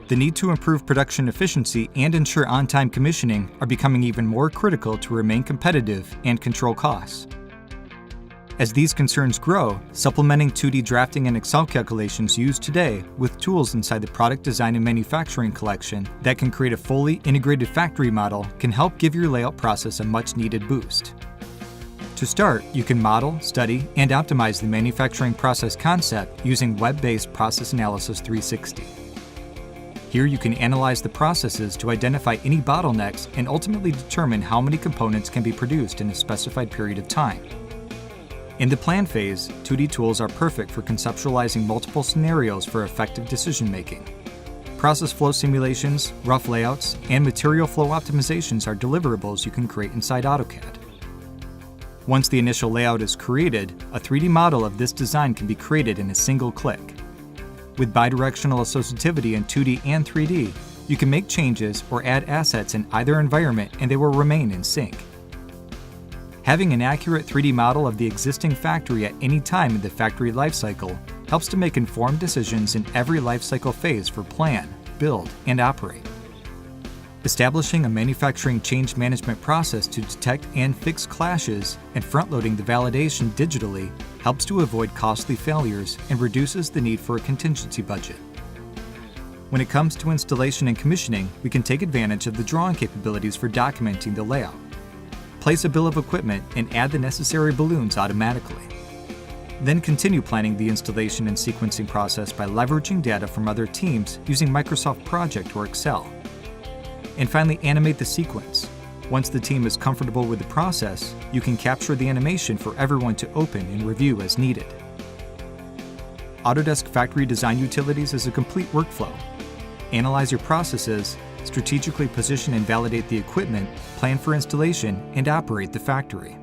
The need to improve production efficiency and ensure on-time commissioning are becoming even more critical to remain competitive and control costs. As these concerns grow, supplementing 2D drafting and Excel calculations used today with tools inside the Product Design and Manufacturing collection that can create a fully integrated factory model can help give your layout process a much-needed boost. To start, you can model, study, and optimize the manufacturing process concept using Web-based Process Analysis 360. Here you can analyze the processes to identify any bottlenecks and ultimately determine how many components can be produced in a specified period of time. In the plan phase, 2D tools are perfect for conceptualizing multiple scenarios for effective decision-making. Process flow simulations, rough layouts, and material flow optimizations are deliverables you can create inside AutoCAD. Once the initial layout is created, a 3D model of this design can be created in a single click. With bidirectional associativity in 2D and 3D, you can make changes or add assets in either environment and they will remain in sync. Having an accurate 3D model of the existing factory at any time in the factory lifecycle helps to make informed decisions in every lifecycle phase for plan, build, and operate. Establishing a manufacturing change management process to detect and fix clashes and front-loading the validation digitally helps to avoid costly failures and reduces the need for a contingency budget. When it comes to installation and commissioning, we can take advantage of the drawing capabilities for documenting the layout. Place a bill of equipment and add the necessary balloons automatically. Then continue planning the installation and sequencing process by leveraging data from other teams using Microsoft Project or Excel. And finally, animate the sequence. Once the team is comfortable with the process, you can capture the animation for everyone to open and review as needed. Autodesk Factory Design Utilities is a complete workflow. Analyze your processes, strategically position and validate the equipment, plan for installation, and operate the factory.